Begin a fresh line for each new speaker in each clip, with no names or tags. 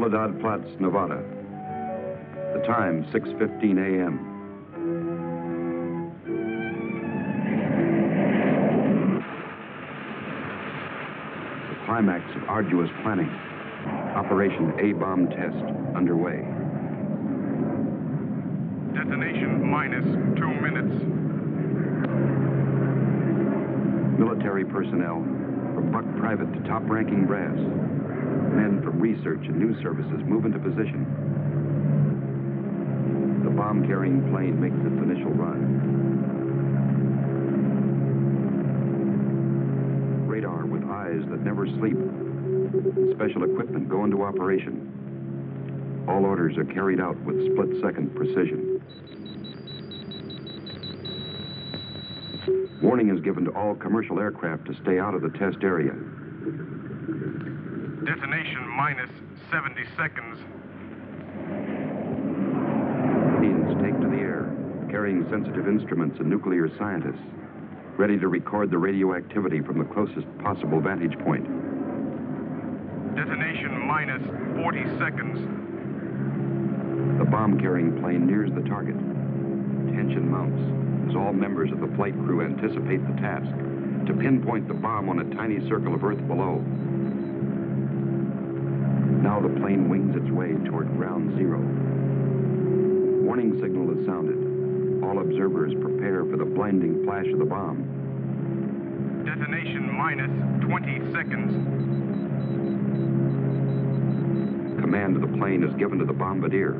Soledad Flats, Nevada. The time, 6:15 a.m. The climax of arduous planning. Operation A-bomb test underway.
Detonation minus 2 minutes.
Military personnel, from buck private to top-ranking brass. Men from research and news services move into position. The bomb-carrying plane makes its initial run. Radar with eyes that never sleep. Special equipment go into operation. All orders are carried out with split-second precision. Warning is given to all commercial aircraft to stay out of the test area.
Detonation minus 70 seconds.
Planes take to the air, carrying sensitive instruments and nuclear scientists, ready to record the radioactivity from the closest possible vantage point.
Detonation minus 40 seconds.
The bomb-carrying plane nears the target. Tension mounts as all members of the flight crew anticipate the task to pinpoint the bomb on a tiny circle of Earth below. Now the plane wings its way toward ground zero. Warning signal is sounded. All observers prepare for the blinding flash of the bomb.
Detonation minus 20 seconds.
Command of the plane is given to the bombardier.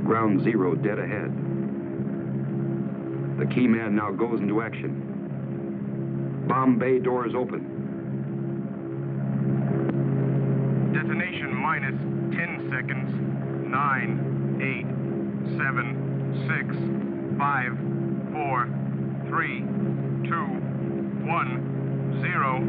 Ground zero dead ahead. The key man now goes into action. Bomb bay doors open.
Detonation minus 10 seconds. 9, 8, 7, 6, 5, 4, 3, 2, 1, 0.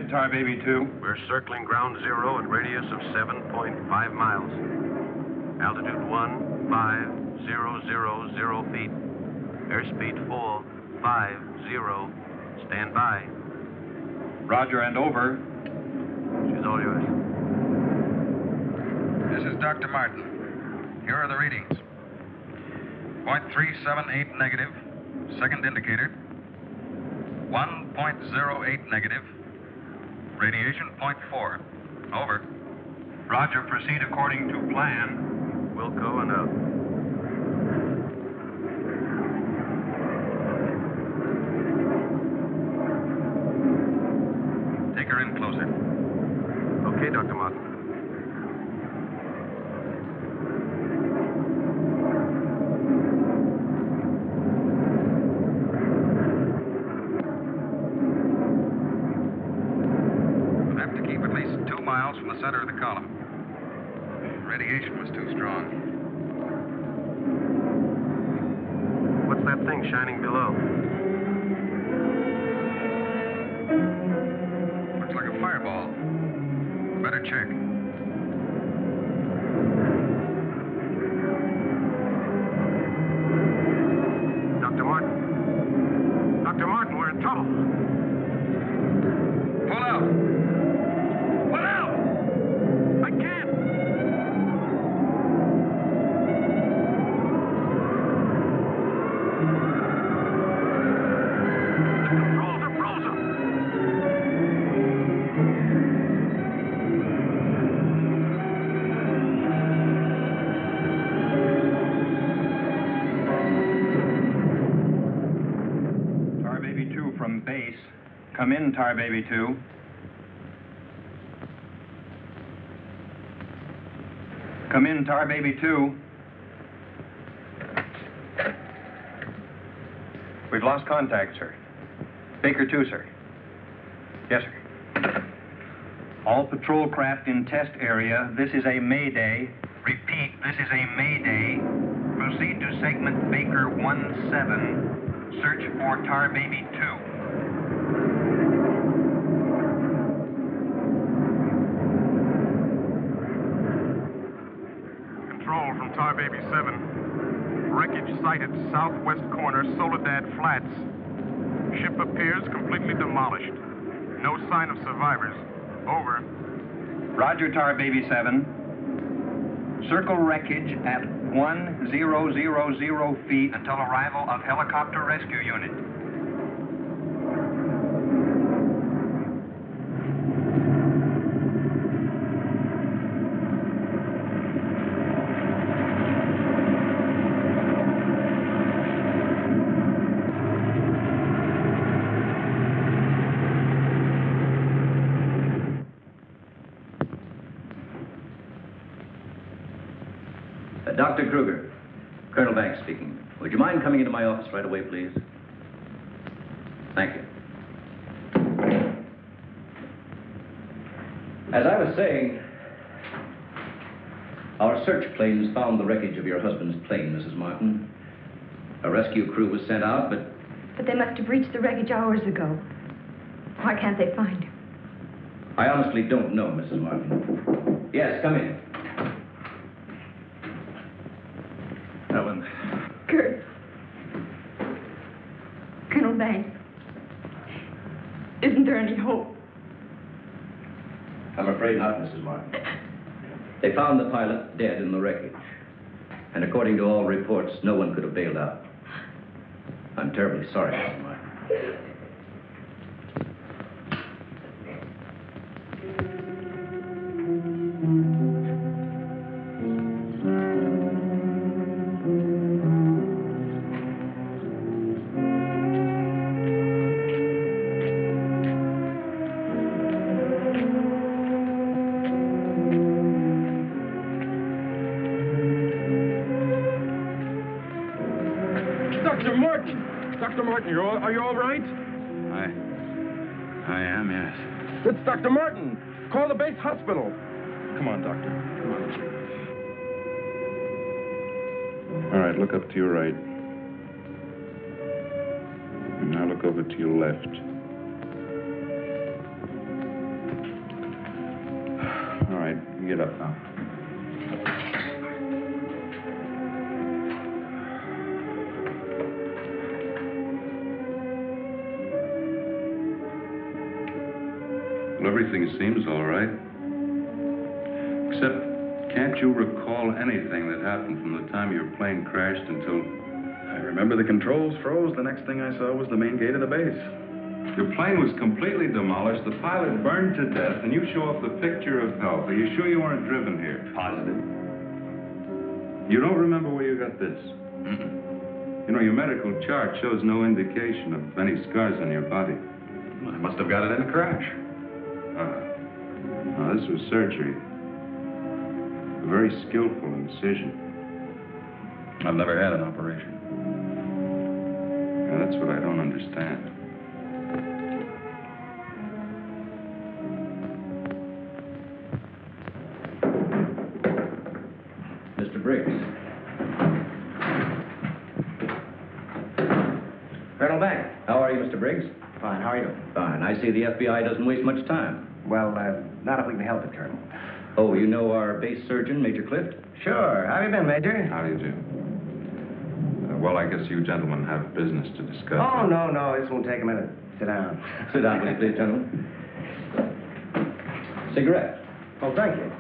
Tar Baby 2.
We're circling ground zero at radius of 7.5 miles. Altitude 15,000 feet. Airspeed full 50. Stand by.
Roger and over.
She's all yours.
This is Dr. Martin. Here are the readings. 0.378 negative. Second indicator. 1.08 negative. Radiation 0.4. Over.
Roger, proceed according to plan.
Wilco and out.
Take her in closer.
Okay, Dr. Martin.
From the center of the column. Radiation was too strong.
What's that thing shining below?
Looks like a fireball. Better check.
Dr. Martin. Dr. Martin, we're in trouble.
Pull out!
base. Come in, Tar Baby 2. Come in, Tar Baby 2. We've lost contact, sir. Baker 2, sir. Yes, sir. All patrol craft in test area. This is a Mayday. Repeat, this is a Mayday. Proceed to segment Baker 17. Search for Tar Baby 2.
Control from Tar Baby 7. Wreckage sighted southwest corner, Soledad Flats. Ship appears completely demolished. No sign of survivors. Over.
Roger, Tar Baby 7. Circle wreckage at 1000 feet until arrival of helicopter rescue unit.
Dr. Kruger, Colonel Banks speaking. Would you mind coming into my office right away, please? Thank you. As I was saying, our search planes found the wreckage of your husband's plane, Mrs. Martin. A rescue crew was sent out, but...
But they must have reached the wreckage hours ago. Why can't they find him?
I honestly don't know, Mrs. Martin. Yes, come in. Ellen.
Kurt. Colonel Banks. Isn't there any hope?
I'm afraid not, Mrs. Martin. They found the pilot dead in the wreckage. And according to all reports, no one could have bailed out. I'm terribly sorry, Mrs. Martin.
Dr. Martin, are you all right?
I am, yes.
It's Dr. Martin. Call the base hospital. Come on, Doctor. Come on.
All right, look up to your right. And now look over to your left. All right, get up now. Well, everything seems all right. Except, can't you recall anything that happened from the time your plane crashed until...
I remember the controls froze. The next thing I saw was the main gate of the base.
Your plane was completely demolished, the pilot burned to death, and you show off the picture of health. Are you sure you weren't driven here?
Positive.
You don't remember where you got this?
Mm-mm.
You know, your medical chart shows no indication of any scars on your body.
Well, I must have got it in a crash.
Now, this was surgery. A very skillful incision.
I've never had an operation.
Now, that's what I don't understand.
Mr. Briggs.
Colonel Banks.
How are you, Mr. Briggs?
Fine, how are you?
Fine. I see the FBI doesn't waste much time.
Well, not if we can help it, Colonel.
Oh, you know our base surgeon, Major Clift?
Sure. How have you been, Major?
How do you do? Well, I guess you gentlemen have business to discuss.
Oh, no. This won't take a minute. Sit down.
Sit down, will you please, gentlemen? Cigarette.
Oh, thank you.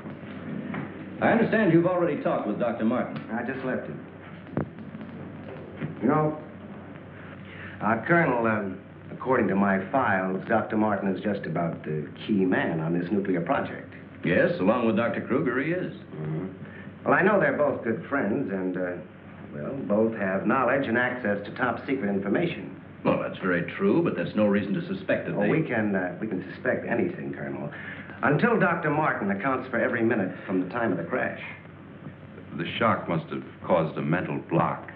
I understand you've already talked with Dr. Martin.
I just left him. You know, Colonel, according to my files, Dr. Martin is just about the key man on this nuclear project.
Yes, along with Dr. Kruger, he is.
Mm-hmm. Well, I know they're both good friends, and, well, both have knowledge and access to top secret information.
Well, that's very true, but that's no reason to suspect that
Oh,
they...
we can suspect anything, Colonel, until Dr. Martin accounts for every minute from the time of the crash.
The shock must have caused a mental block.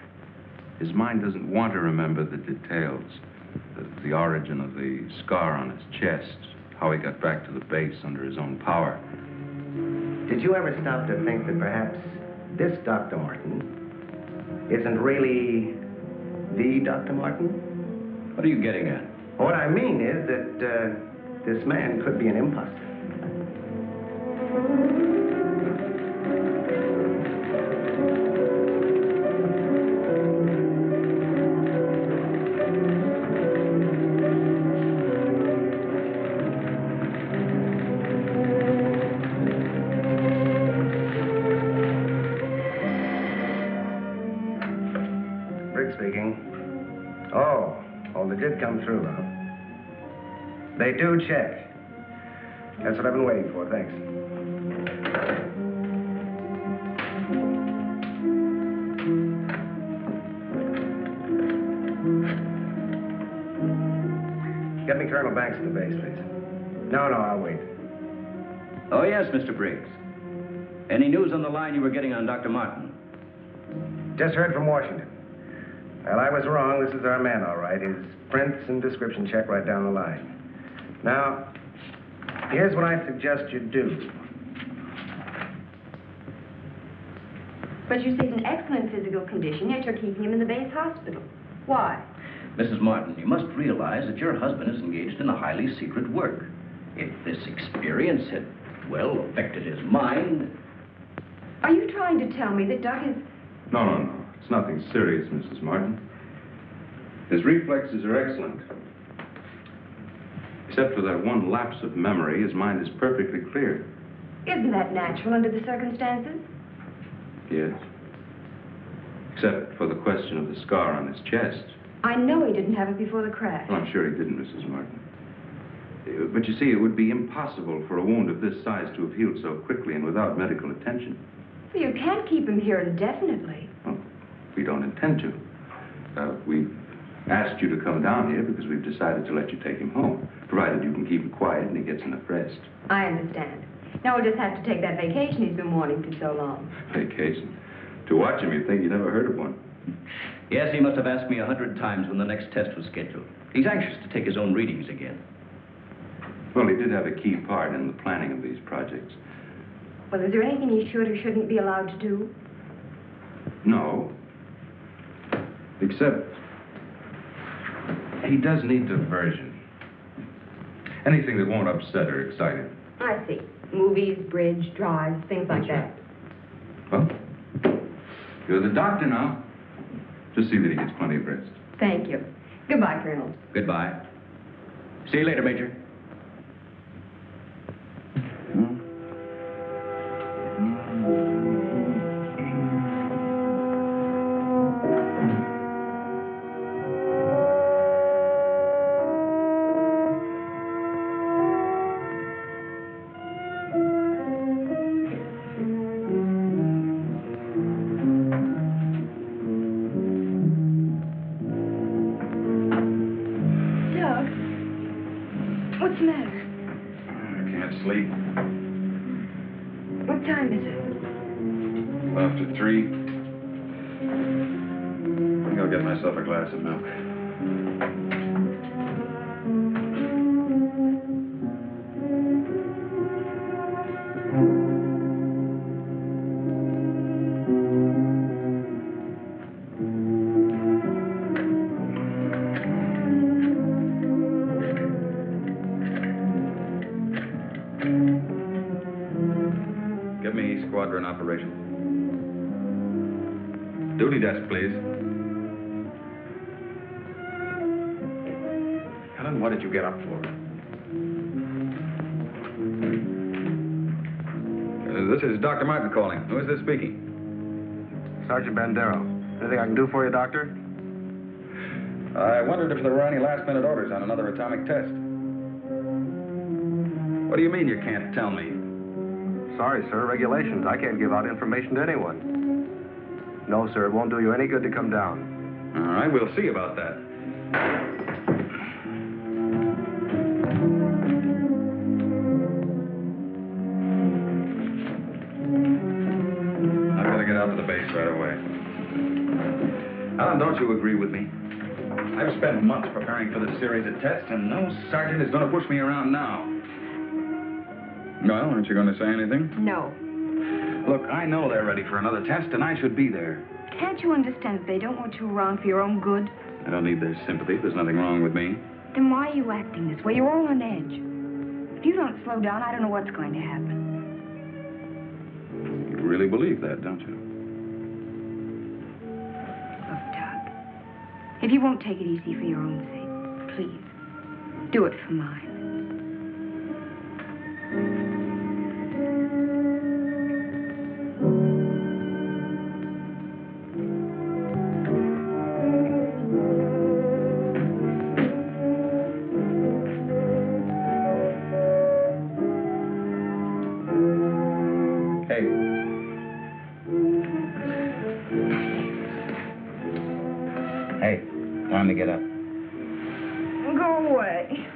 His mind doesn't want to remember the details. The origin of the scar on his chest, how he got back to the base under his own power.
Did you ever stop to think that perhaps this Dr. Martin isn't really the Dr. Martin?
What are you getting at?
What I mean is that this man could be an imposter. Speaking. Oh, they did come through, huh? They do check. That's what I've been waiting for, thanks. Get me Colonel Banks at the base, please. No, I'll wait.
Oh, yes, Mr. Briggs. Any news on the line you were getting on Dr. Martin?
Just heard from Washington. Well, I was wrong. This is our man, all right. His prints and description check right down the line. Now, here's what I suggest you do.
But you say he's in excellent physical condition, yet you're keeping him in the base hospital. Why?
Mrs. Martin, you must realize that your husband is engaged in a highly secret work. If this experience had, well, affected his mind...
Are you trying to tell me that Doc is...
No. It's nothing serious, Mrs. Martin. His reflexes are excellent. Except for that one lapse of memory, his mind is perfectly clear.
Isn't that natural under the circumstances?
Yes. Except for the question of the scar on his chest.
I know he didn't have it before the crash.
Well, I'm sure he didn't, Mrs. Martin. But you see, it would be impossible for a wound of this size to have healed so quickly and without medical attention.
Well, you can't keep him here indefinitely.
Well, we don't intend to. We've asked you to come down here because we've decided to let you take him home, provided you can keep him quiet and he gets enough rest.
I understand. Now we'll just have to take that vacation he's been wanting for so long.
Vacation? To watch him, you'd think you never heard of one.
Yes, he must have asked me 100 times when the next test was scheduled. He's anxious to take his own readings again.
Well, he did have a key part in the planning of these projects.
Well, is there anything he should or shouldn't be allowed to do?
No. Except he does need diversion. Anything that won't upset or excite him.
I see. Movies, bridge, drives, things like that.
Well, you're the doctor now. Just see that he gets plenty of rest.
Thank you. Goodbye, Colonel.
Goodbye. See you later, Major.
What's the matter?
I can't sleep.
What time is it?
After 3. I think I'll get myself a glass of milk. Give me squadron operations. Duty desk, please. Helen, what did you get up for? This is Dr. Martin calling. Who is this speaking?
Sergeant Bandero. Anything I can do for you, Doctor?
I wondered if there were any last-minute orders on another atomic test. What do you mean you can't tell me?
Sorry, sir. Regulations. I can't give out information to anyone. No, sir. It won't do you any good to come down.
All right, we'll see about that. Alan, don't you agree with me? I've spent months preparing for this series of tests, and no sergeant is going to push me around now. Well, aren't you going to say anything?
No.
Look, I know they're ready for another test, and I should be there.
Can't you understand that they don't want you around for your own good?
I don't need their sympathy. There's nothing wrong with me.
Then why are you acting this way? You're all on edge. If you don't slow down, I don't know what's going to happen.
You really believe that, don't you?
Look, Doc, if you won't take it easy for your own sake, please, do it for mine.
Hey, time to get up.
Go away.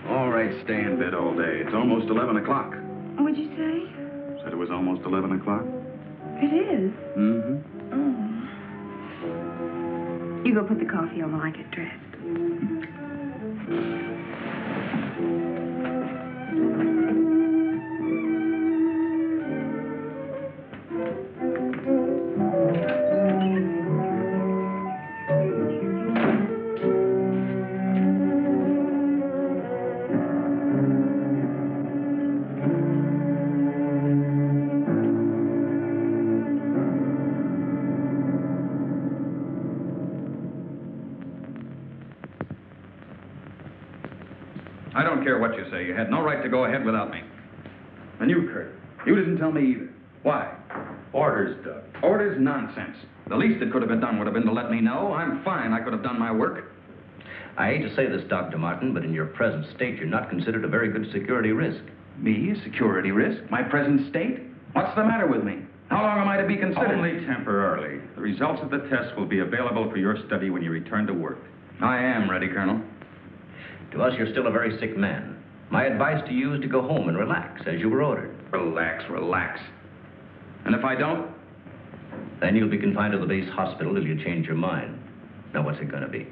All right, stay in bed all day. It's almost 11 o'clock.
What'd you say?
Said it was almost 11 o'clock?
It is?
Mm-hmm.
Oh. You go put the coffee on while I get dressed.
I don't care what you say. You had no right to go ahead without me. And you, Kurt, you didn't tell me either. Why? Orders, Doug. Orders? Nonsense. The least that could have been done would have been to let me know. I'm fine. I could have done my work.
I hate to say this, Dr. Martin, but in your present state, you're not considered a very good security risk.
Me, a security risk? My present state? What's the matter with me? How long am I to be considered?
Only temporarily. The results of the test will be available for your study when you return to work.
I am ready, Colonel.
To us, you're still a very sick man. My advice to you is to go home and relax, as you were ordered.
Relax, relax. And if I don't?
Then you'll be confined to the base hospital till you change your mind. Now, what's it going to be?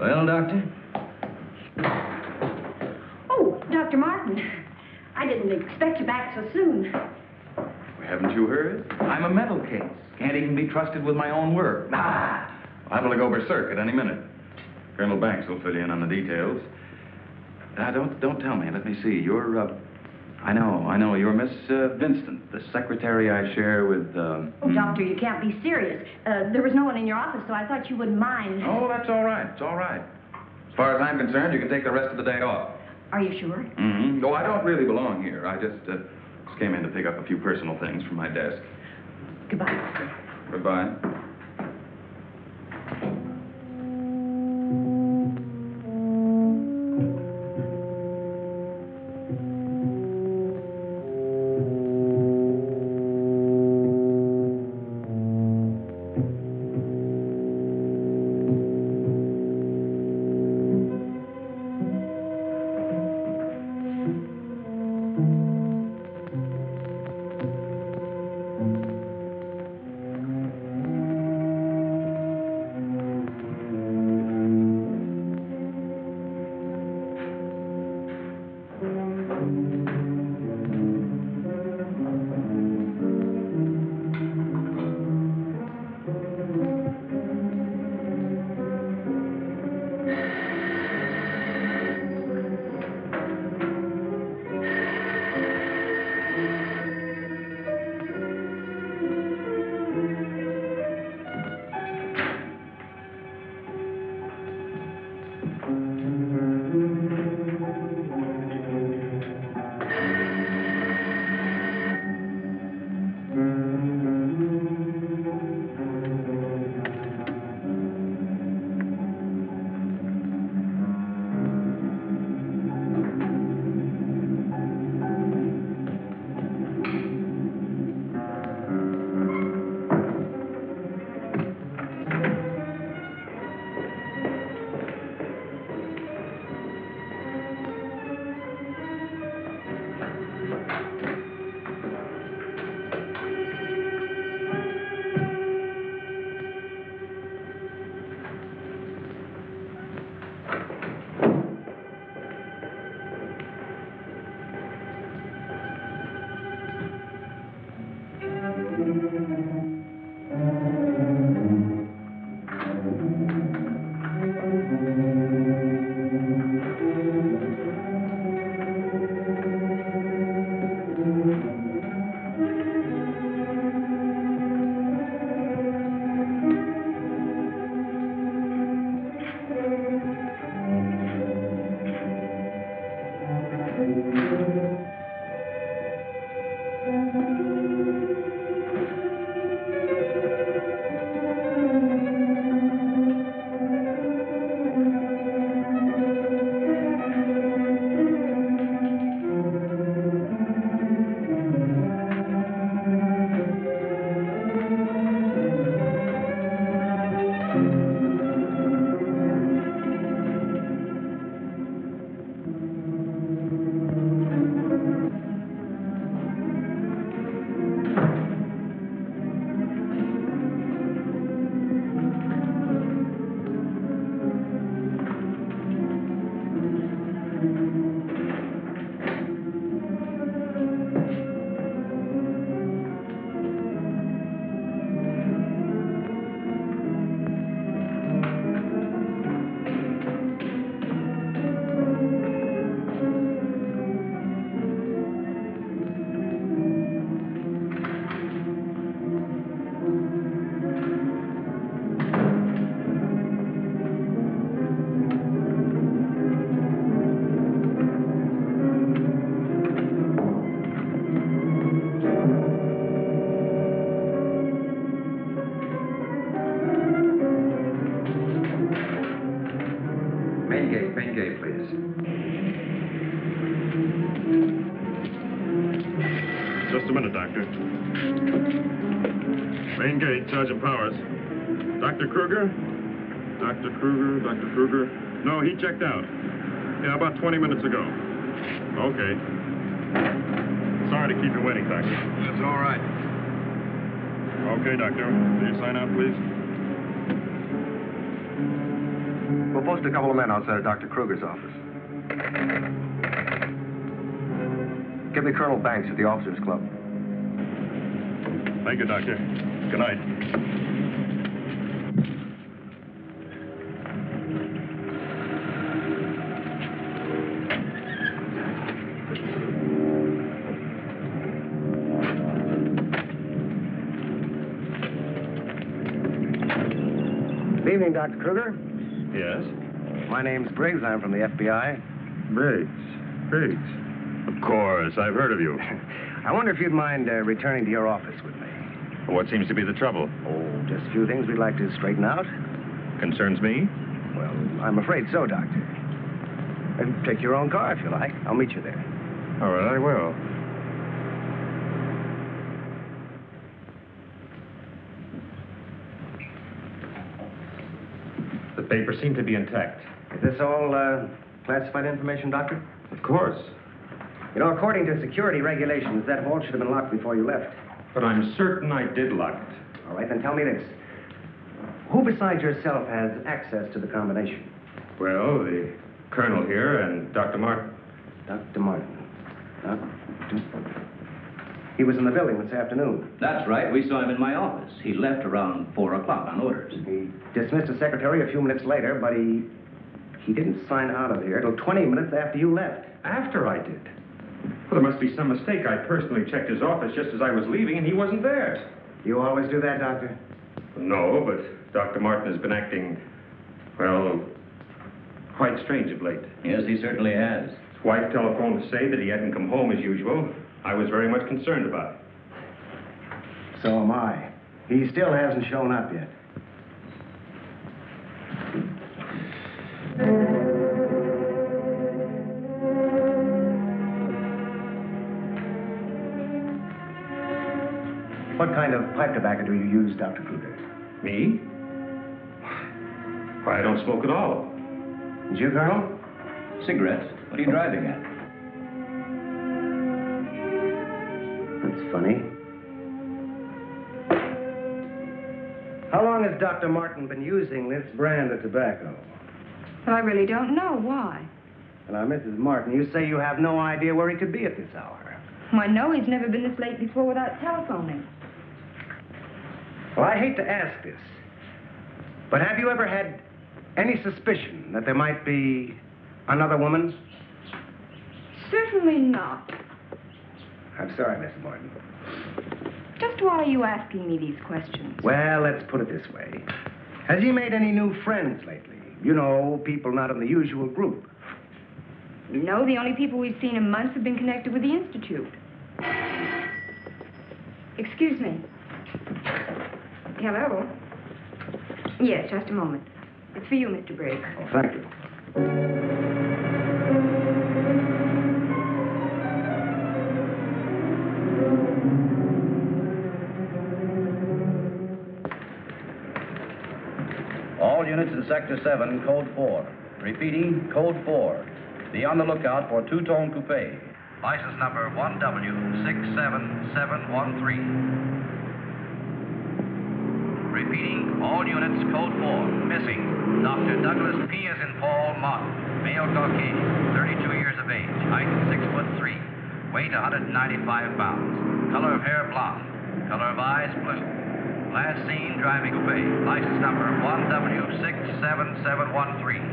Well, Doctor?
Oh, Dr. Martin. I didn't expect you back so soon.
Haven't you heard? I'm a mental case. Can't even be trusted with my own work. Liable to go berserk at any minute. Colonel Banks will fill you in on the details. Don't tell me. Let me see. You're, I know. You're Miss Vincent, the secretary I share with,
Oh, Doctor, you can't be serious. There was no one in your office, so I thought you wouldn't mind.
Oh, that's all right. It's all right. As far as I'm concerned, you can take the rest of the day off.
Are you sure?
Mm-hmm. Oh, I don't really belong here. I just came in to pick up a few personal things from my desk.
Goodbye, Doctor.
Goodbye.
Main gate, please.
Just a minute, Doctor. Main gate, Sergeant Powers. Dr. Kruger? Dr. Kruger. No, he checked out. Yeah, about 20 minutes ago. Okay. Sorry to keep you waiting, Doctor.
That's all right.
Okay, Doctor. Will you sign out, please?
We'll post a couple of men outside of Dr. Kruger's office. Give me Colonel Banks at the Officers Club.
Thank you, Doctor. Good night.
Good evening, Dr. Kruger.
Yes?
My name's Briggs. I'm from the FBI.
Briggs. Of course, I've heard of you.
I wonder if you'd mind returning to your office with me.
What seems to be the trouble?
Oh, just a few things we'd like to straighten out.
Concerns me?
Well, I'm afraid so, Doctor. Take your own car if you like. I'll meet you there.
All right, I will. The papers seem to be intact.
Is this all classified information, Doctor?
Of course.
You know, according to security regulations, that vault should have been locked before you left.
But I'm certain I did lock it.
All right, then tell me this. Who besides yourself has access to the combination?
Well, the colonel here and Dr. Martin.
Dr. Martin. He was in the building this afternoon.
That's right. We saw him in my office. He left around 4 o'clock on orders.
He dismissed his secretary a few minutes later, but he didn't sign out of here till 20 minutes after you left.
After I did? Well, there must be some mistake. I personally checked his office just as I was leaving, and he wasn't there.
You always do that, Doctor?
No, but Dr. Martin has been acting, well, quite strange of late.
Yes, he certainly has.
His wife telephoned to say that he hadn't come home as usual. I was very much concerned about it.
So am I. He still hasn't shown up yet. What kind of pipe tobacco do you use, Dr. Kruger?
Me? Why, I don't smoke at all.
And you, Colonel?
Cigarettes? What are you driving at?
That's funny. How long has Dr. Martin been using this brand of tobacco?
Well, I really don't know. Why?
Now, Mrs. Martin, you say you have no idea where he could be at this hour.
Well, I know he's never been this late before without telephoning.
Well, I hate to ask this, but have you ever had any suspicion that there might be another woman?
Certainly not.
I'm sorry, Mrs. Morton.
Just why are you asking me these questions?
Well, let's put it this way. Has he made any new friends lately? You know, people not in the usual group.
No, the only people we've seen in months have been connected with the Institute. Excuse me. Hello? Yes, just a moment. It's for you, Mr. Briggs.
Oh, thank you.
All units in Sector 7, Code 4. Repeating, Code 4. Be on the lookout for two-tone coupe. License number 1W67713. Repeating, all units, Code 4. Missing, Dr. Douglas P. as in Paul Martin, male Caucasian, 32 years of age, height 6'3", weight 195 pounds, color of hair blonde, color of eyes blue. Last seen driving coupe, license number 1W67713.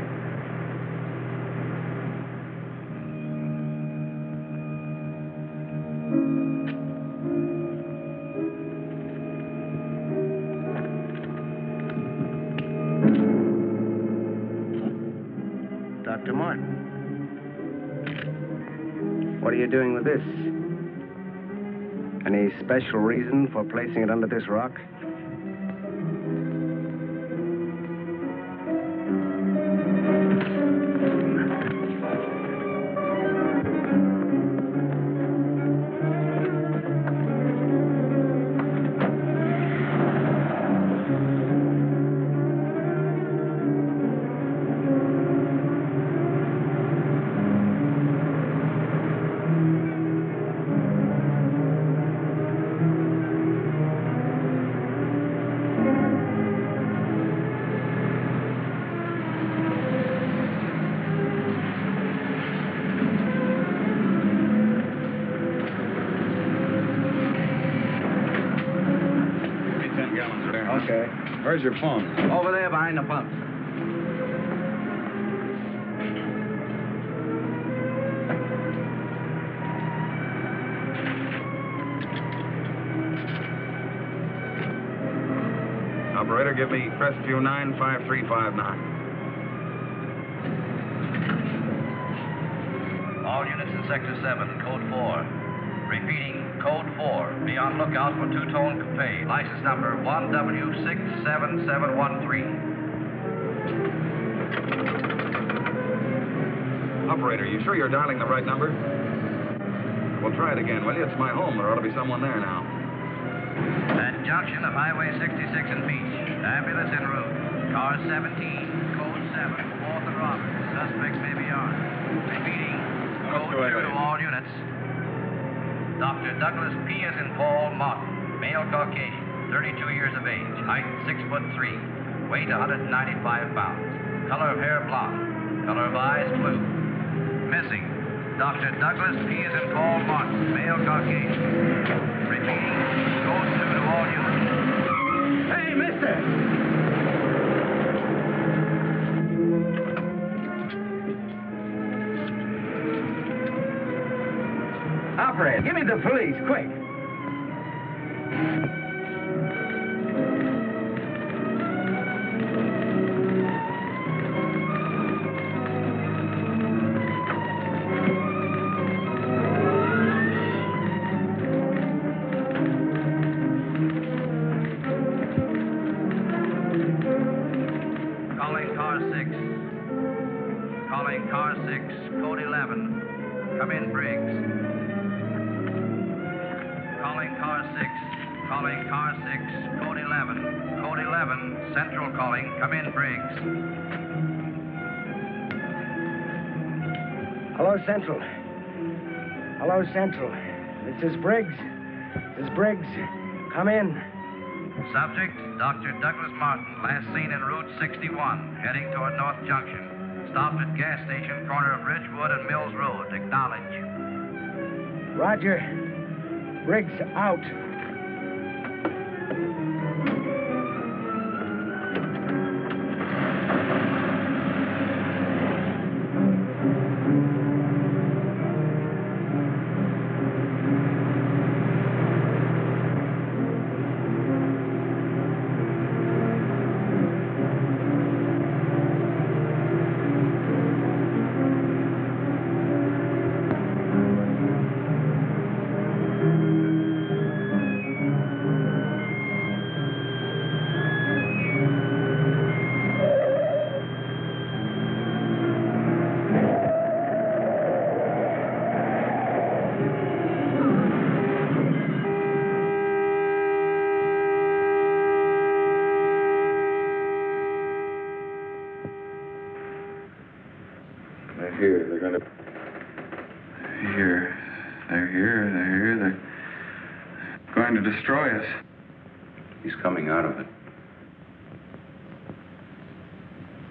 Dr. Martin. What are you doing with this? Any special reason for placing it under this rock?
Okay. Where's your phone?
Over there behind the pump.
Operator, give me Crestview 95359.
All units in Sector 7, Code 4. Repeating, Code 4. Be on lookout for two-tone coupe. License number 1W67713.
Operator, you sure you're dialing the right number? Well, try it again, will you? It's my home. There ought to be someone there now.
At junction of Highway 66 and Beach. Ambulance en route. Car 17, Code 7, 4th and Roberts. Suspect may be armed. Repeating, Code 2 to all units. Dr. Douglas P. as in Paul Martin, male Caucasian, 32 years of age, height 6'3", weight 195 pounds, color of hair blonde, color of eyes blue. Missing, Dr. Douglas P. as in Paul Martin, male Caucasian. Repeating, Code 2 to all units.
Hey, mister! Operator, give me the police, quick.
Calling car 6. Calling car 6, Code 11. Come in, Briggs. Calling car 6. Calling car 6, Code 11. Code 11, Central calling. Come in, Briggs.
Hello, Central. Hello, Central. This is Briggs. This is Briggs. Come in.
Subject, Dr. Douglas Martin, last seen en Route 61, heading toward North Junction. Stopped at gas station, corner of Ridgewood and Mills Road. Acknowledge.
Roger. Briggs out.
trying to destroy us.
He's coming out of it.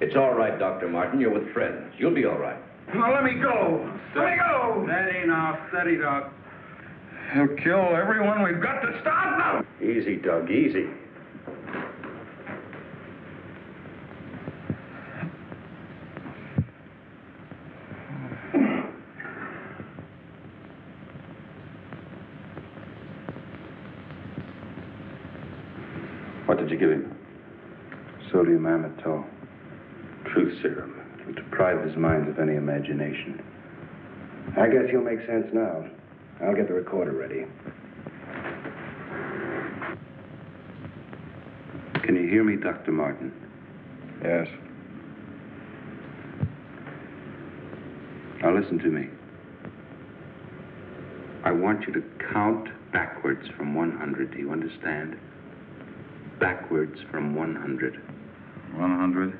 It's all right, Dr. Martin. You're with friends. You'll be all right.
Now, let me go. Let me go.
Steady now, steady, Doc.
He'll kill everyone. We've got to stop now.
Easy, Doug, easy.
What did you give him? Sodium amytal. Truth serum. It'll deprive his mind of any imagination.
I guess you'll make sense now. I'll get the recorder ready.
Can you hear me, Dr. Martin?
Yes.
Now listen to me. I want you to count backwards from 100. Do you understand? Backwards from 100.
100.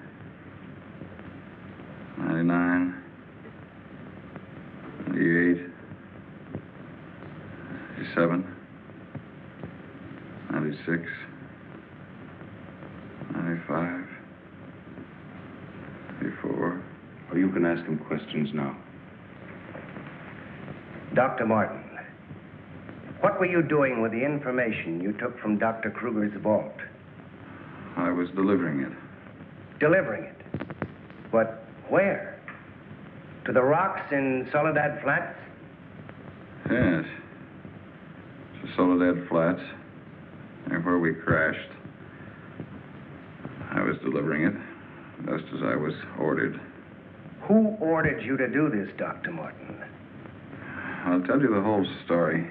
99. 98. 97. 96. 95. 94.
Or you can ask him questions now.
Dr. Martin, what were you doing with the information you took from Dr. Kruger's vault?
I was delivering it.
Delivering it? But where? To the rocks in Soledad Flats?
Yes. To Soledad Flats, near where we crashed. I was delivering it, just as I was ordered.
Who ordered you to do this, Dr. Martin?
I'll tell you the whole story.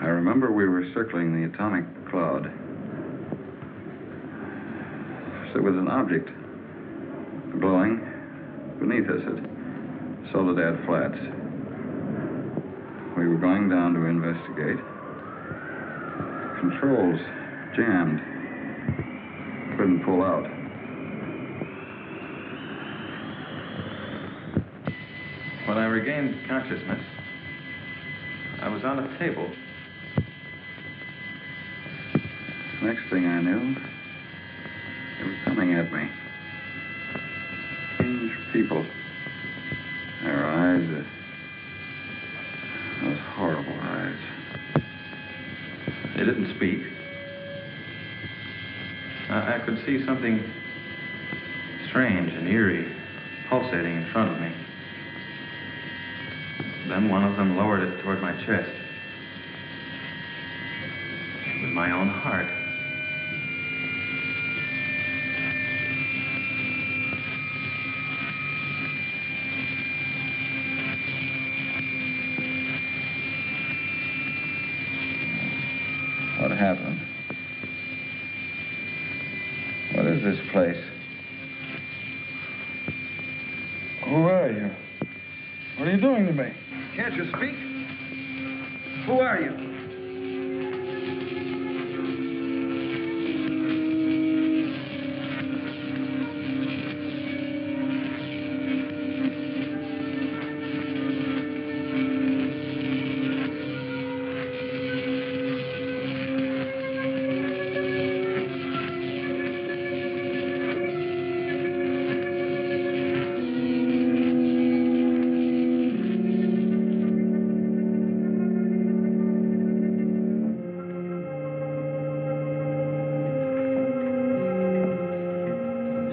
I remember we were circling the atomic cloud. There was an object glowing beneath us at Soledad Flats. We were going down to investigate. Controls jammed. Couldn't pull out. When I regained consciousness, I was on a table. Next thing I knew, they were coming at me. Strange people. Their eyes, those horrible eyes. They didn't speak. I could see something strange and eerie pulsating in front of me. Then one of them lowered it toward my chest. It was my own heart. What happened? What is this place?
Who are you? What are you doing to me?
Can't you speak? Who are you?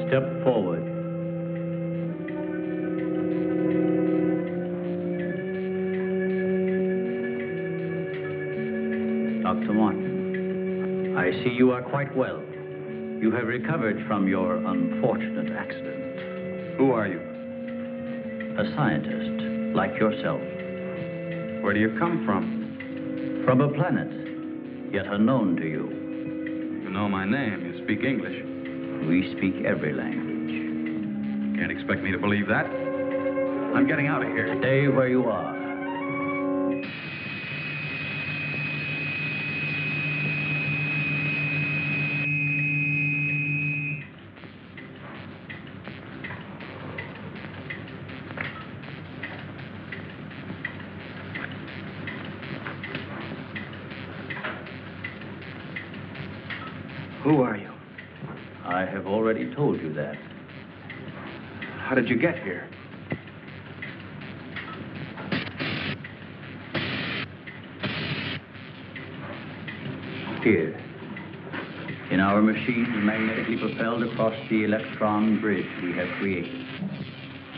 Step forward. Dr. Martin, I see you are quite well. You have recovered from your unfortunate accident.
Who are you?
A scientist, like yourself.
Where do you come from?
From a planet, yet unknown to you.
You know my name. You speak English.
We speak every language.
Can't expect me to believe that. I'm getting out of here.
Stay where you are.
Who are you?
I have already told you that.
How did you get here?
Here. In our machines magnetically propelled across the electron bridge we have created.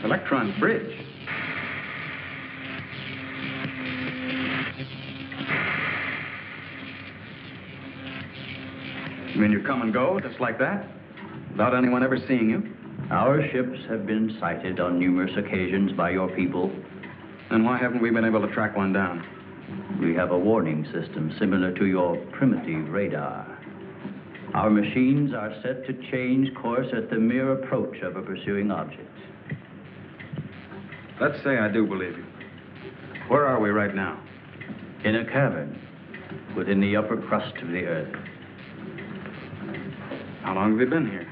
Electron bridge? You mean you come and go just like that? Without anyone ever seeing you?
Our ships have been sighted on numerous occasions by your people.
Then why haven't we been able to track one down?
We have a warning system similar to your primitive radar. Our machines are set to change course at the mere approach of a pursuing object.
Let's say I do believe you. Where are we right now?
In a cavern within the upper crust of the Earth.
How long have you been here?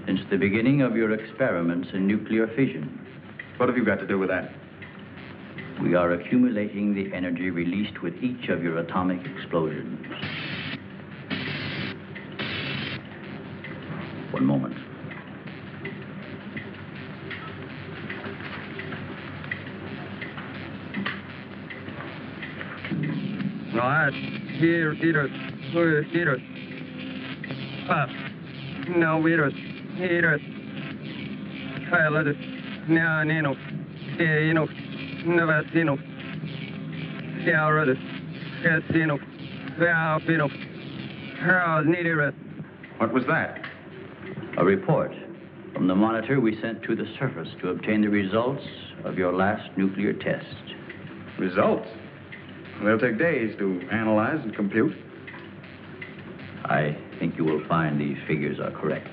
Since the beginning of your experiments in nuclear fission.
What have you got to do with that?
We are accumulating the energy released with each of your atomic explosions. One moment.
No, heaters. No, heaters. Let it. No, Nino. Never seen no. Yeah, already. Yes, Nino. Yeah, Pino. How needed it.
What was that?
A report from the monitor we sent to the surface to obtain the results of your last nuclear test.
Results? They'll take days to analyze and compute.
I think you will find these figures are correct.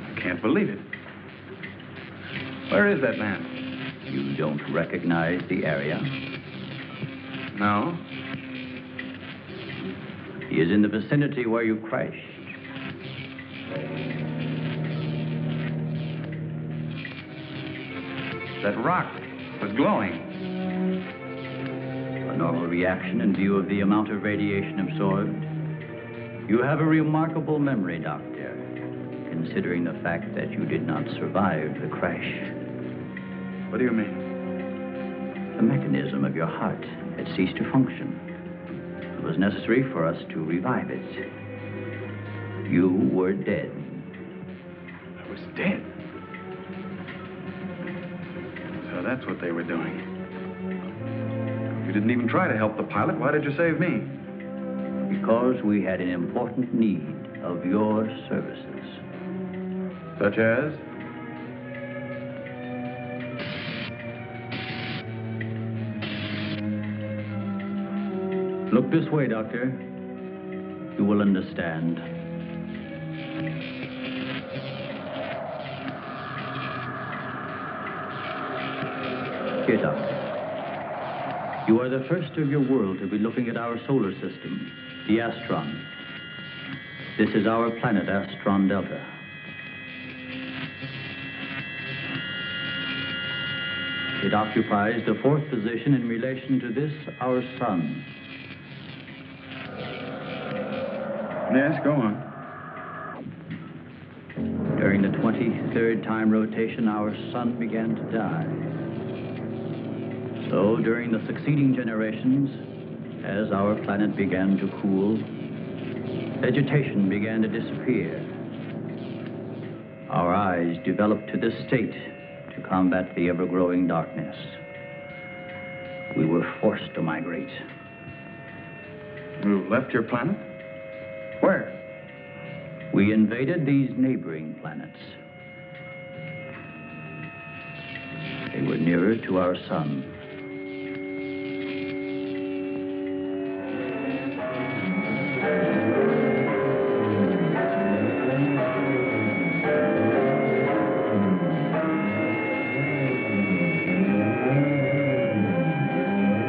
I can't believe it. Where is that man?
You don't recognize the area?
No.
He is in the vicinity where you crashed.
That rock was glowing.
A normal reaction in view of the amount of radiation absorbed. You have a remarkable memory, Doctor, considering the fact that you did not survive the crash.
What do you mean?
The mechanism of your heart had ceased to function. It was necessary for us to revive it. You were dead.
I was dead? So that's what they were doing. You didn't even try to help the pilot. Why did you save me?
Because we had an important need of your services.
Such as?
Look this way, Doctor. You will understand. Here, Doctor. You are the first of your world to be looking at our solar system, the Astron. This is our planet, Astron Delta. It occupies the fourth position in relation to this, our sun.
Yes, go on.
During the 23rd time rotation, our sun began to die. So during the succeeding generations, as our planet began to cool, vegetation began to disappear. Our eyes developed to this state to combat the ever-growing darkness. We were forced to migrate.
You left your planet? Where?
We invaded these neighboring planets. They were nearer to our sun.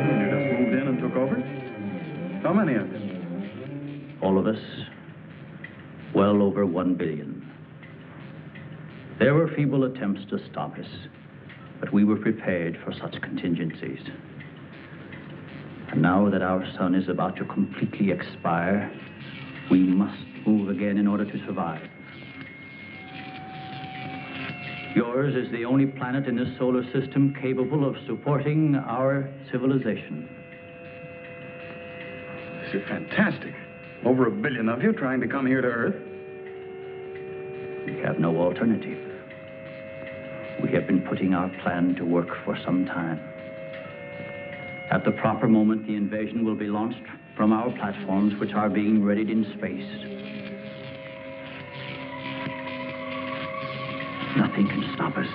You just moved in and took over? How many of you?
All of us, well over 1 billion. There were feeble attempts to stop us.
But we were prepared for such contingencies. And now that our sun is about to completely expire, we must move again in order to survive. Yours is the only planet in this solar system capable of supporting our civilization.
This is fantastic. Over 1 billion of you trying to come here to Earth.
We have no alternative. We have been putting our plan to work for some time. At the proper moment, the invasion will be launched from our platforms, which are being readied in space. Nothing can stop us.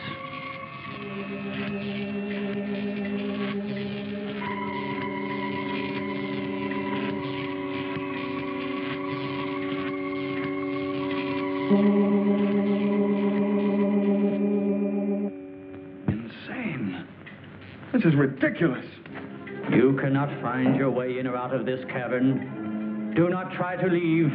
Insane. This is ridiculous.
You cannot find your way in or out of this cavern. Do not try to leave.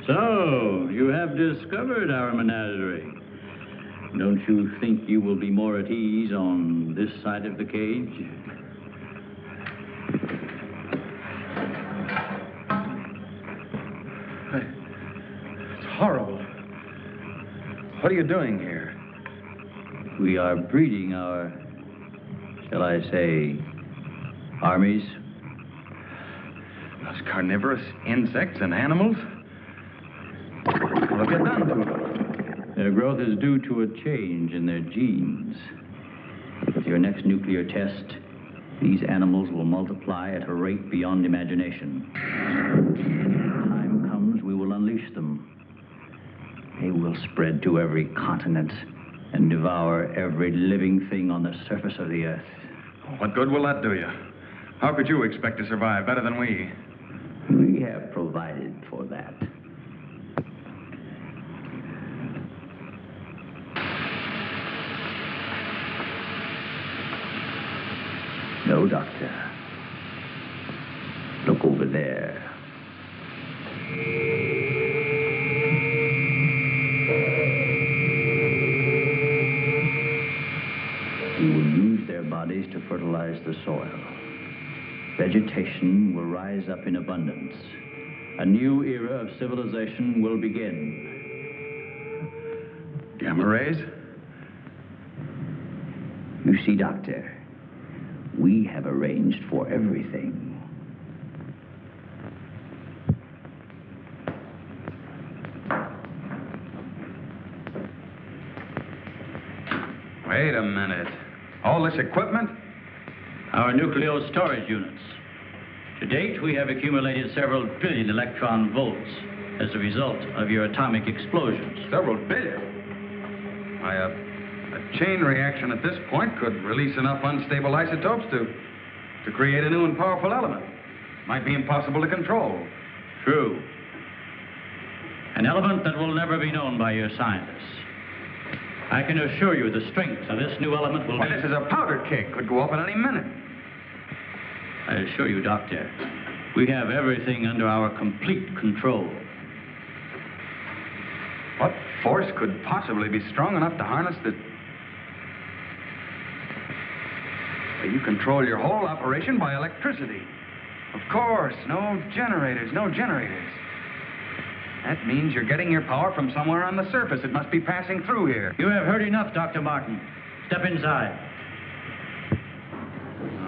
So, you have discovered our menagerie. Don't you think you will be more at ease on this side of the cage?
It's horrible. What are you doing here?
We are breeding our, shall I say, armies.
Those carnivorous insects and animals? What have you done to them?
Their growth is due to a change in their genes. With your next nuclear test, these animals will multiply at a rate beyond imagination. When the time comes, we will unleash them. They will spread to every continent and devour every living thing on the surface of the earth.
What good will that do you? How could you expect to survive better than we?
We have provided for that. No, Doctor. Look over there. We will use their bodies to fertilize the soil. Vegetation will rise up in abundance. A new era of civilization will begin.
Gamma rays?
You see, Doctor, we have arranged for everything.
Wait a minute. All this equipment?
Our nuclear storage units. To date, we have accumulated several billion electron volts as a result of your atomic explosions.
Several billion? Why, a chain reaction at this point could release enough unstable isotopes to create a new and powerful element. Might be impossible to control.
True. An element that will never be known by your scientists. I can assure you the strength of this new element will be...
This is a powder keg. Could go up at any minute.
I assure you, Doctor, we have everything under our complete control.
What force could possibly be strong enough to harness the... You control your whole operation by electricity. Of course, no generators. That means you're getting your power from somewhere on the surface. It must be passing through here.
You have heard enough, Dr. Martin. Step inside.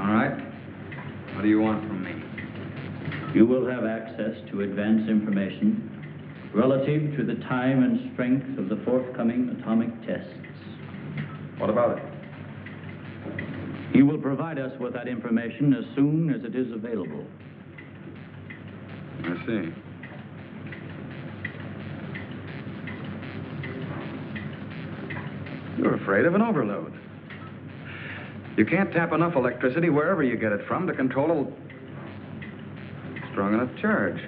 All right. What do you want from me?
You will have access to advanced information relative to the time and strength of the forthcoming atomic tests.
What about it?
You will provide us with that information as soon as it is available.
I see. You're afraid of an overload. You can't tap enough electricity wherever you get it from to control a strong enough charge.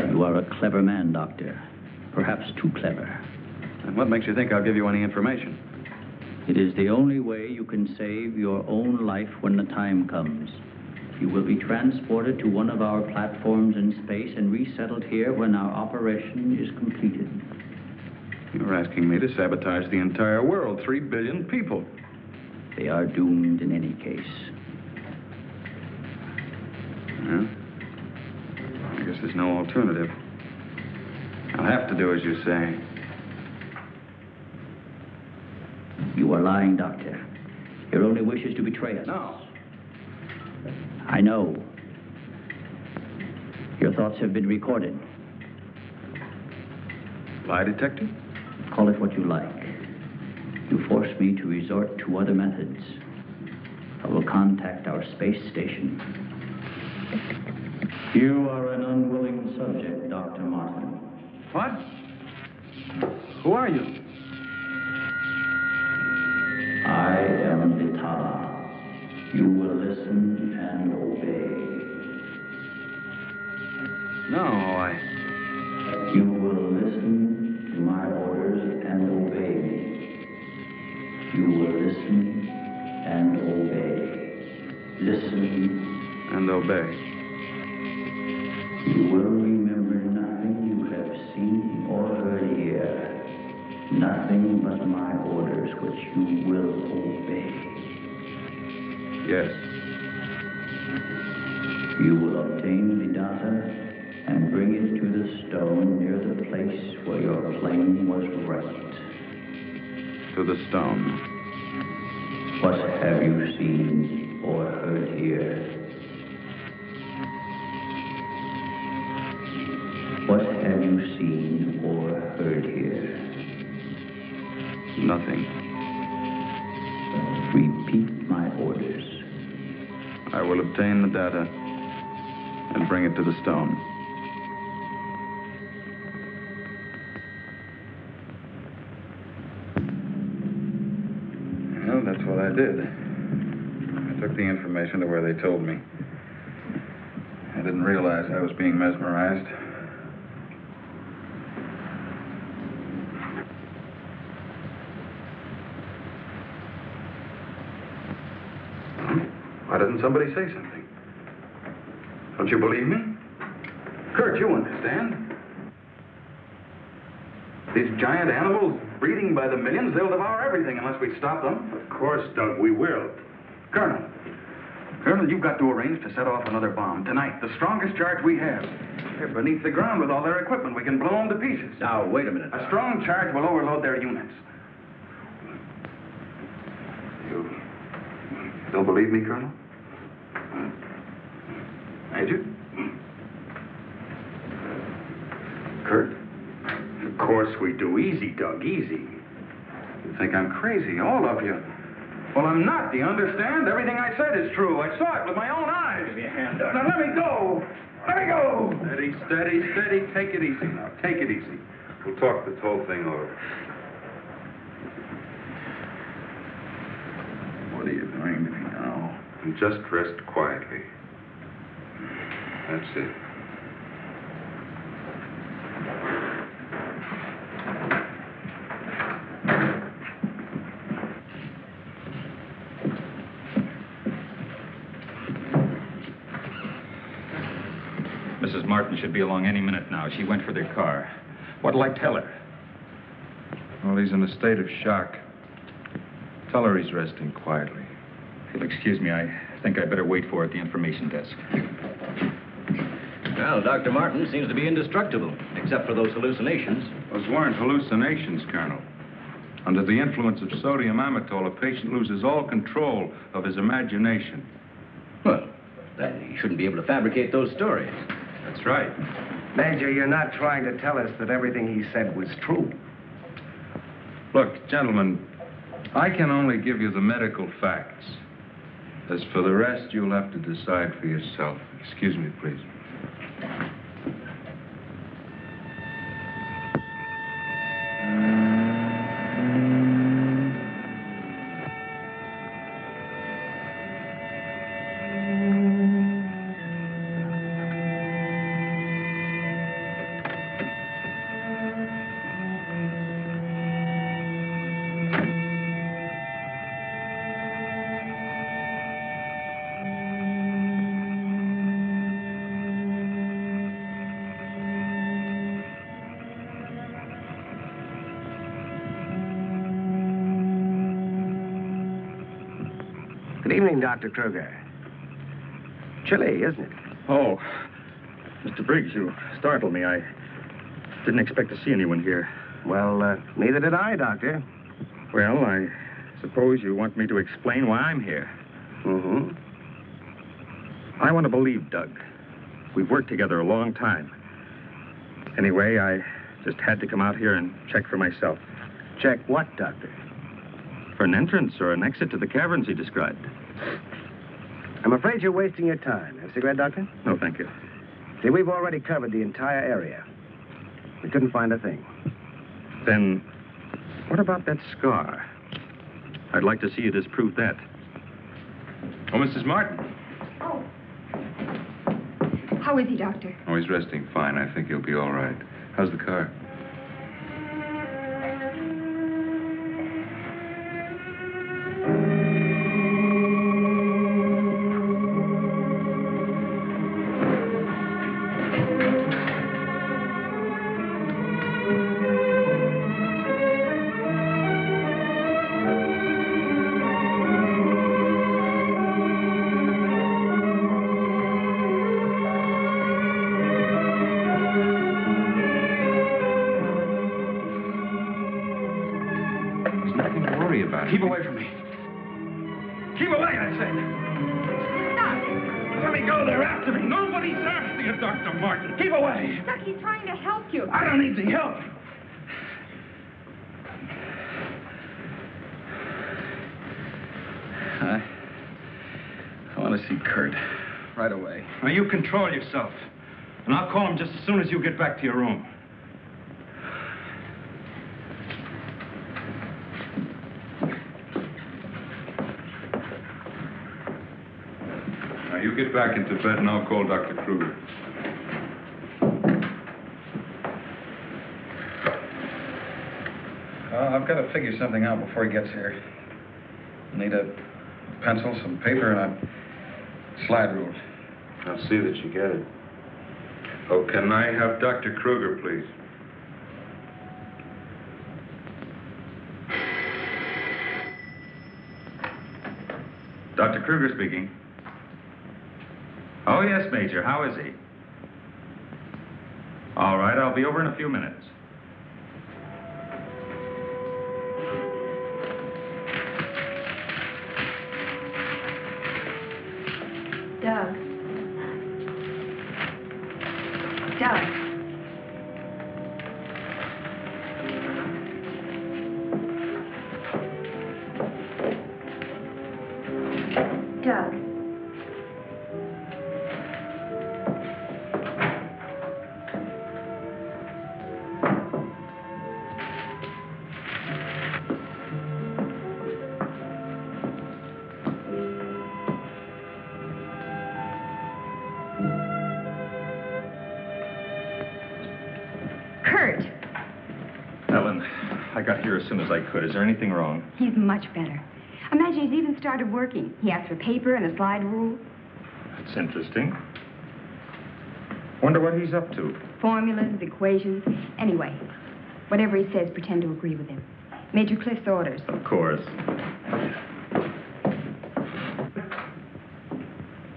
You are a clever man, Doctor. Perhaps too clever.
And what makes you think I'll give you any information?
It is the only way you can save your own life when the time comes. You will be transported to one of our platforms in space and resettled here when our operation is completed.
You're asking me to sabotage the entire world, 3 billion people.
They are doomed in any case.
Yeah? I guess there's no alternative. I'll have to do as you say.
You are lying, Doctor. Your only wish is to betray us.
No.
I know. Your thoughts have been recorded.
Lie detector?
Call it what you like. You force me to resort to other methods. I will contact our space station. You are an unwilling subject, Dr. Martin.
What? Who are you?
I am Vitala. You will listen and obey.
No,
You will listen to my orders and obey me. You will listen and obey. Listen
and obey.
You will remember nothing you have
Yes.
You will obtain the data and bring it to the stone near the place where your plane was wrecked.
To the stone.
What have you seen or heard here? What have you seen or heard here?
Nothing.
Repeat my orders.
I will obtain the data and bring it to the stone.
Well, that's what I did. I took the information to where they told me. I didn't realize I was being mesmerized. Why doesn't somebody say something? Don't you believe me? Kurt, you understand. These giant animals breeding by the millions, they'll devour everything unless we stop them.
Of course, Doug, we will.
Colonel, you've got to arrange to set off another bomb tonight. The strongest charge we have. They're beneath the ground with all their equipment. We can blow them to pieces.
Now, wait a minute.
A strong charge will overload their units. You don't believe me, Colonel? Major? Kurt?
Of course we do. Easy, Doug, easy.
You think I'm crazy, all of you. Well, I'm not, do you understand? Everything I said is true. I saw it with my own eyes.
Give me a hand, Doug.
Now, let me go. Let me go.
Steady, steady, steady. Take it easy now. Take it easy. We'll talk this whole thing over.
What are you doing to me now?
And just rest quietly. That's it.
Mrs. Martin should be along any minute now. She went for their car. What'll I tell her?
Well, he's in a state of shock. Tell her he's resting quietly.
If you'll excuse me, I think I'd better wait for her at the information desk.
Well, Dr. Martin seems to be indestructible, except for those hallucinations.
Those weren't hallucinations, Colonel. Under the influence of sodium amytal, a patient loses all control of his imagination.
Well, then he shouldn't be able to fabricate those stories.
That's right.
Major, you're not trying to tell us that everything he said was true.
Look, gentlemen, I can only give you the medical facts. As for the rest, you'll have to decide for yourself. Excuse me, please.
Good evening, Dr. Kruger. Chilly, isn't it?
Oh, Mr. Briggs, you startled me. I didn't expect to see anyone here.
Well, neither did I, Doctor.
Well, I suppose you want me to explain why I'm here.
Mm-hmm.
I want to believe Doug. We've worked together a long time. Anyway, I just had to come out here and check for myself.
Check what, Doctor?
For an entrance or an exit to the caverns he described.
I'm afraid you're wasting your time. Have a cigarette, Doctor?
No, thank you.
See, we've already covered the entire area. We couldn't find a thing.
Then, what about that scar? I'd like to see you disprove that.
Oh, Mrs. Martin.
Oh. How is he, Doctor?
Oh, he's resting fine. I think he'll be all right. How's the car?
Keep away from me. Keep away, I said. Let me go. They're after me. Nobody's after you, Dr. Martin. Keep away.
Doc, he's trying to help you.
I don't need the help. I want to see Kurt right away. Now, you control yourself. And I'll call him just as soon as you get back to your room.
Now, you get back into bed and I'll call Dr. Kruger.
I've got to figure something out before he gets here. I need a pencil, some paper, and a slide rule.
I'll see that you get it. Oh, can I have Dr. Kruger, please?
Dr. Kruger speaking. Oh, yes, Major. How is he? All right, I'll be over in a few minutes.
Doug. Doug. Doug. Kurt.
Ellen, I got here as soon as I could. Is there anything wrong?
He's much better. Imagine he's even started working. He asked for paper and a slide rule.
That's interesting. Wonder what he's up to.
Formulas, equations. Anyway, whatever he says, pretend to agree with him. Major Cliff's orders.
Of course.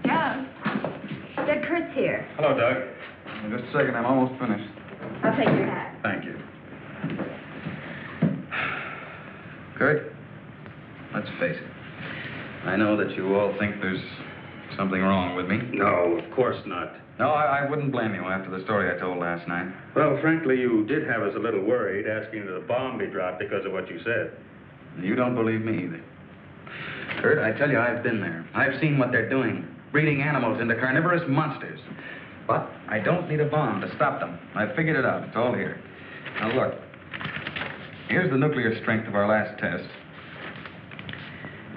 Doug. Doug, Kurt's here.
Hello, Doug. Just a second, I'm almost finished.
I'll take your hat.
Thank you.
Kurt, let's face it. I know that you all think there's something wrong with me.
No, of course not.
No, I wouldn't blame you after the story I told last night.
Well, frankly, you did have us a little worried, asking that a bomb be dropped because of what you said.
You don't believe me either. Kurt, I tell you, I've been there. I've seen what they're doing, breeding animals into carnivorous monsters. But I don't need a bomb to stop them. I've figured it out. It's all here. Now, look. Here's the nuclear strength of our last test.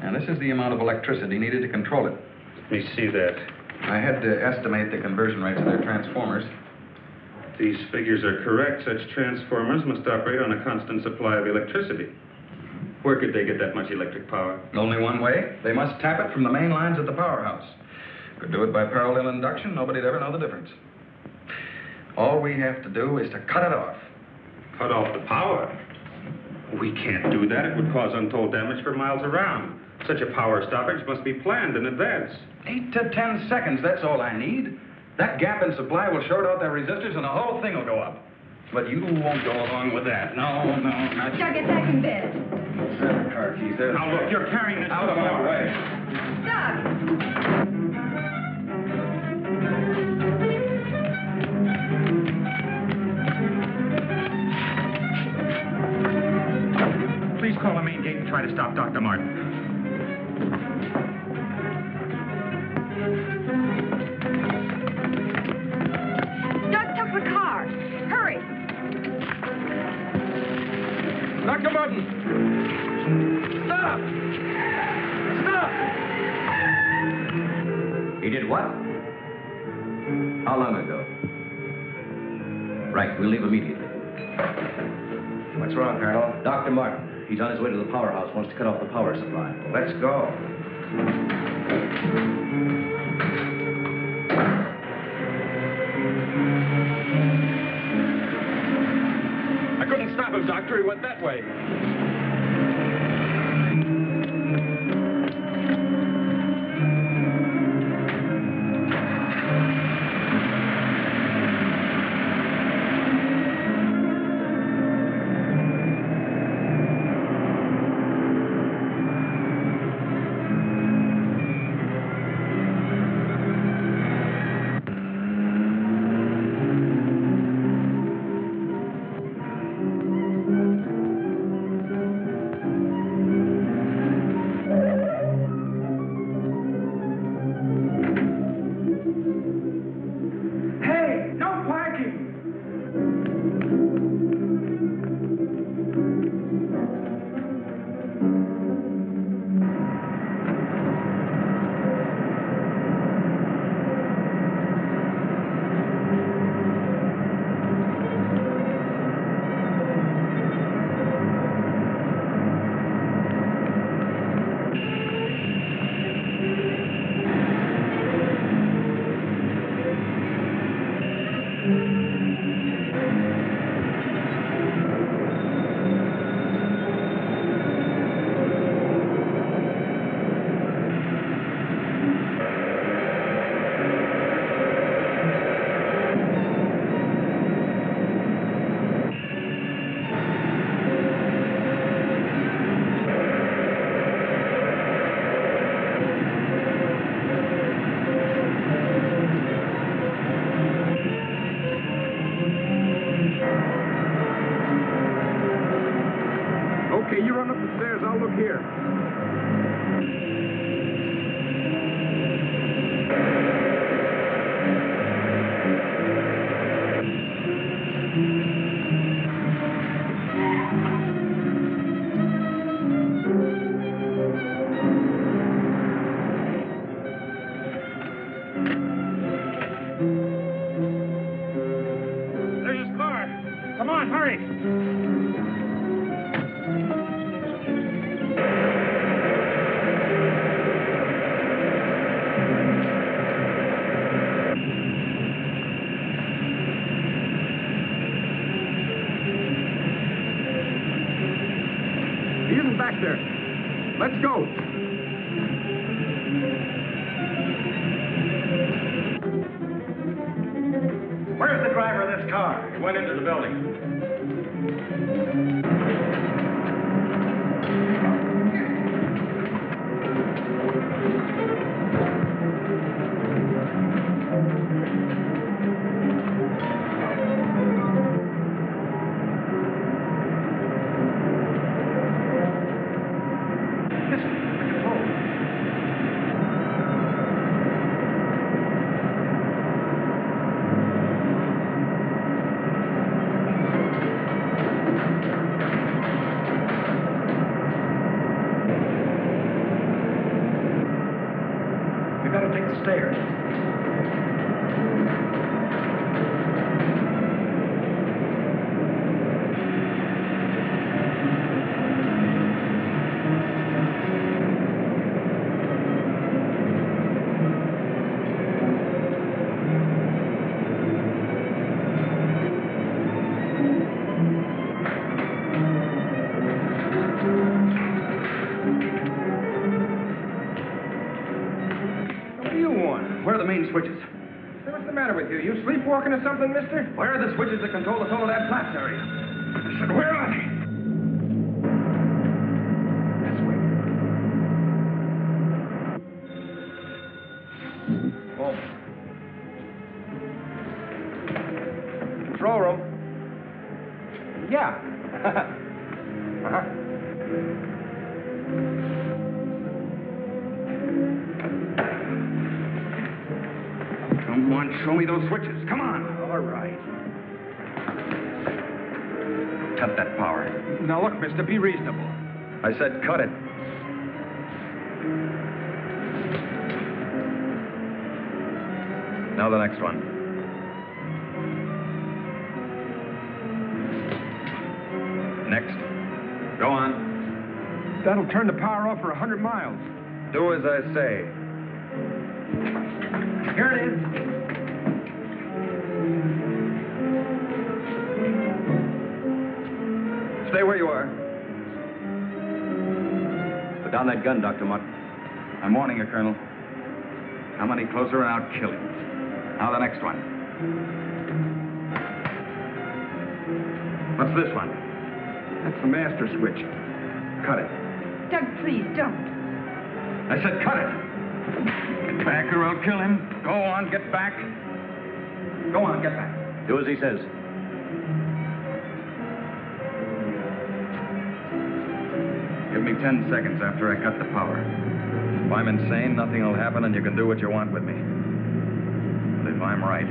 And this is the amount of electricity needed to control it.
Let me see that.
I had to estimate the conversion rates of their transformers.
These figures are correct. Such transformers must operate on a constant supply of electricity. Where could they get that much electric power?
Only one way. They must tap it from the main lines at the powerhouse. Could do it by parallel induction. Nobody'd ever know the difference. All we have to do is to cut it off.
Cut off the power? We can't do that. It would cause untold damage for miles around. Such a power stoppage must be planned in advance.
8 to 10 seconds, that's all I need. That gap in supply will short out their resistors and the whole thing will go up. But you won't go along with that. No, not you.
Doug, get back in bed.
There's the car keys. There's
Now, look, you're carrying this
out of my way.
Doug!
Please call the main gate and try to stop Dr. Martin.
Doug took the car. Hurry.
Dr. Martin! Stop! Stop!
He did what? How long ago? Right, we'll leave immediately.
What's wrong, Colonel?
Dr. Martin, he's on his way to the powerhouse, wants to cut off the power supply.
Let's go.
I couldn't stop him, Doctor. He went that way.
run up the stairs. I'll look here. There's his car. Come on, hurry. He isn't back there. Let's go.
Where's the driver of this car? He went into the building. We gotta take the stairs.
What do you want?
Where are the main switches?
Hey, what's the matter with you? You sleepwalking or something, mister?
Where are the switches that control the Soledad Flats area?
I said, where are they?
This way.
Oh. Control room. Yeah. Uh-huh.
Come on, show me those switches. Come on.
All right.
Cut that power.
Now, look, mister, be reasonable.
I said cut it. Now the next one. Next. Go on.
That'll turn the power off for 100 miles.
Do as I say. Here it is. Stay where you are. Put down that gun, Dr. Mutt. I'm warning you, Colonel. Come any closer and I'll kill you. Now the next one. What's this one?
That's the master switch.
Cut it.
Doug, please, don't.
I said cut it. Get back or I'll kill him. Go on, get back. Go on, get back.
Do as he says.
Give me 10 seconds after I cut the power. If I'm insane, nothing will happen and you can do what you want with me. But if I'm right...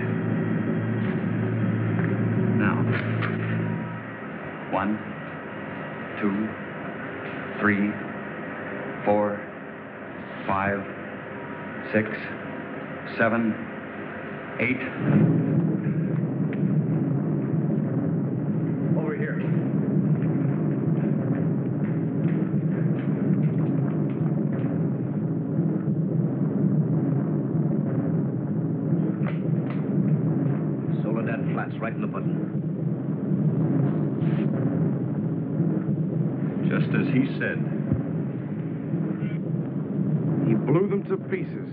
Now. 1, 2, 3, 4, 5, 6, 7, 8. Over here. Soledad Flats, right in the button. Just as he said.
He blew them to pieces.